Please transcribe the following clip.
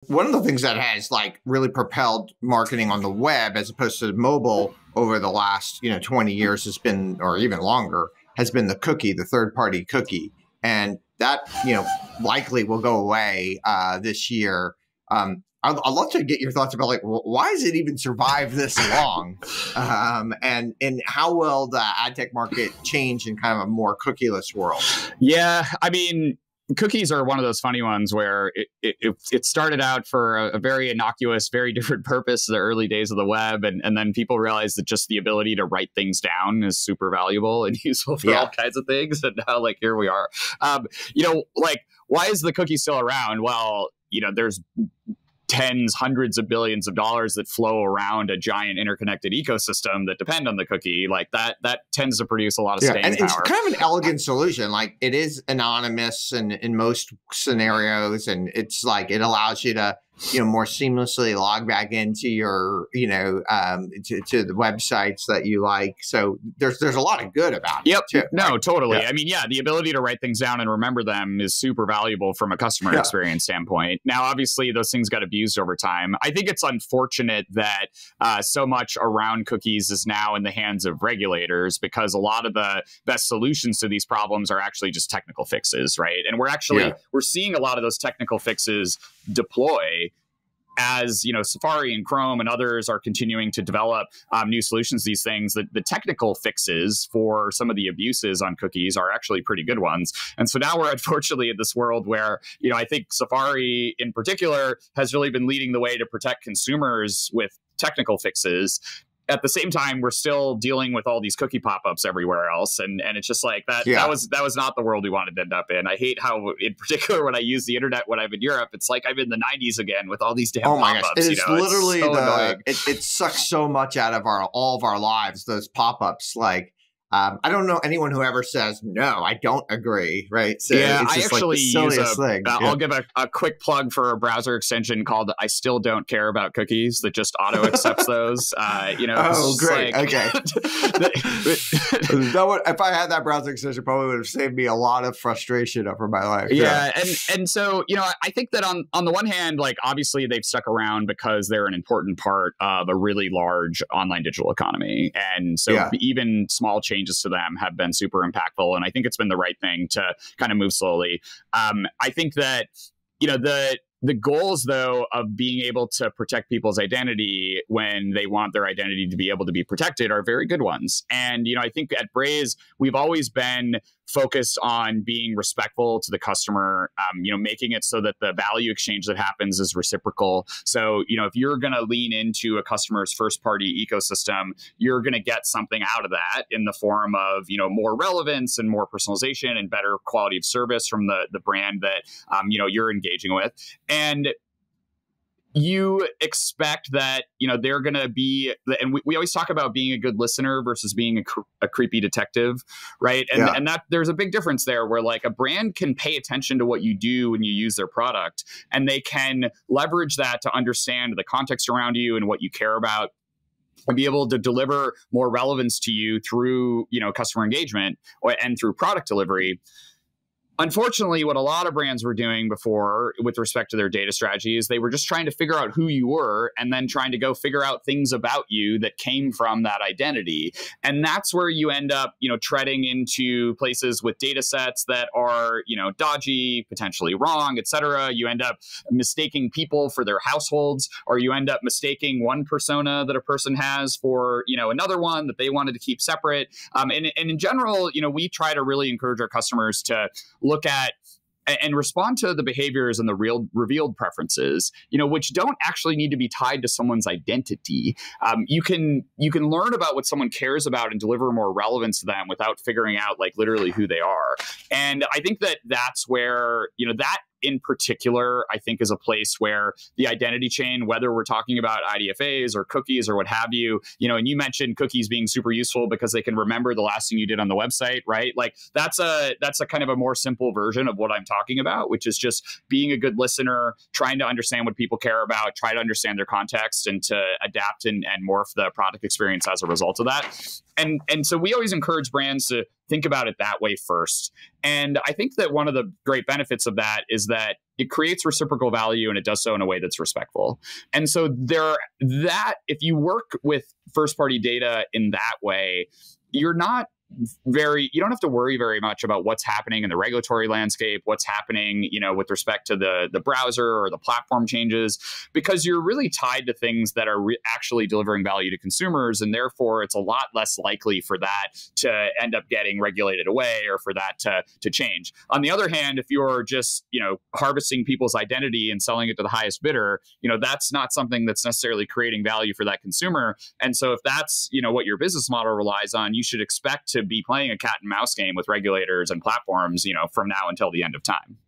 One of the things that has like really propelled marketing on the web as opposed to mobile over the last 20 years has been, or even longer, has been the cookie, the third-party cookie, and that likely will go away this year. I'd love to get your thoughts about like why has it even survived this long, and how will the ad tech market change in kind of a more cookieless world? Yeah, I mean, cookies are one of those funny ones where it started out for a very innocuous, very different purpose in the early days of the web. And then people realized that just the ability to write things down is super valuable and useful for all kinds of things. And now, like, here we are. Like, why is the cookie still around? Well, there's tens, hundreds of billions of dollars that flow around a giant interconnected ecosystem that depend on the cookie. Like that tends to produce a lot of staying and power. It's kind of an elegant solution. Like it is anonymous in most scenarios, and it's like it allows you to more seamlessly log back into your to the websites that you like. So there's a lot of good about it. Yep. Too, no, right? totally. Yeah. I mean, the ability to write things down and remember them is super valuable from a customer experience standpoint. Now, obviously, those things got abused over time. I think it's unfortunate that so much around cookies is now in the hands of regulators, because a lot of the best solutions to these problems are actually just technical fixes, right? And we're seeing a lot of those technical fixes deploy as Safari and Chrome and others are continuing to develop new solutions to these things. The technical fixes for some of the abuses on cookies are actually pretty good ones. And so now we're unfortunately in this world where, I think Safari in particular has really been leading the way to protect consumers with technical fixes. At the same time, we're still dealing with all these cookie pop-ups everywhere else. And it's just like that. Yeah. That was not the world we wanted to end up in. I hate how, in particular, when I use the internet when I'm in Europe, it's like I'm in the 90s again with all these damn pop-ups. Gosh. It's literally it's so it sucks so much out of all of our lives, those pop-ups. Like, I don't know anyone who ever says, no, I don't agree, right? So yeah, it's just I actually use I'll give a quick plug for a browser extension called I Still Don't Care About Cookies that just auto accepts those. Oh, great. Like, okay. If I had that browser extension, probably would have saved me a lot of frustration over my life. Yeah. And so, I think that on the one hand, like, obviously they've stuck around because they're an important part of a really large online digital economy. And so even small changes to them have been super impactful. And I think it's been the right thing to kind of move slowly. I think that, the goals, though, of being able to protect people's identity when they want their identity to be able to be protected are very good ones. And, I think at Braze, we've always been focused on being respectful to the customer, making it so that the value exchange that happens is reciprocal. So, if you're going to lean into a customer's first party ecosystem, you're going to get something out of that in the form of, more relevance and more personalization and better quality of service from the brand that, you're engaging with. And you expect that, they're going to be, and we always talk about being a good listener versus being a creepy detective, right? And that there's a big difference there where like a brand can pay attention to what you do when you use their product, and they can leverage that to understand the context around you and what you care about, and be able to deliver more relevance to you through, customer engagement and through product delivery. Unfortunately, what a lot of brands were doing before with respect to their data strategy is they were just trying to figure out who you were and then trying to go figure out things about you that came from that identity. And that's where you end up, treading into places with data sets that are, dodgy, potentially wrong, et cetera. You end up mistaking people for their households, or you end up mistaking one persona that a person has for, another one that they wanted to keep separate. And in general, we try to really encourage our customers to look at and respond to the behaviors and the revealed preferences, which don't actually need to be tied to someone's identity. You can learn about what someone cares about and deliver more relevance to them without figuring out like literally who they are. And I think that that's where, that in particular, I think is a place where the identity chain, whether we're talking about IDFAs or cookies or what have you, and you mentioned cookies being super useful because they can remember the last thing you did on the website, right? Like that's a kind of a more simple version of what I'm talking about, which is just being a good listener, trying to understand what people care about, try to understand their context, and to adapt and morph the product experience as a result of that. And so we always encourage brands to think about it that way first. And I think that one of the great benefits of that is that it creates reciprocal value, and it does so in a way that's respectful. And so if you work with first-party data in that way, you don't have to worry very much about what's happening in the regulatory landscape, what's happening, with respect to the browser or the platform changes, because you're really tied to things that are actually delivering value to consumers. And therefore, it's a lot less likely for that to end up getting regulated away or for that to change. On the other hand, if you're just, harvesting people's identity and selling it to the highest bidder, that's not something that's necessarily creating value for that consumer. And so if that's, what your business model relies on, you should expect to be playing a cat and mouse game with regulators and platforms, from now until the end of time.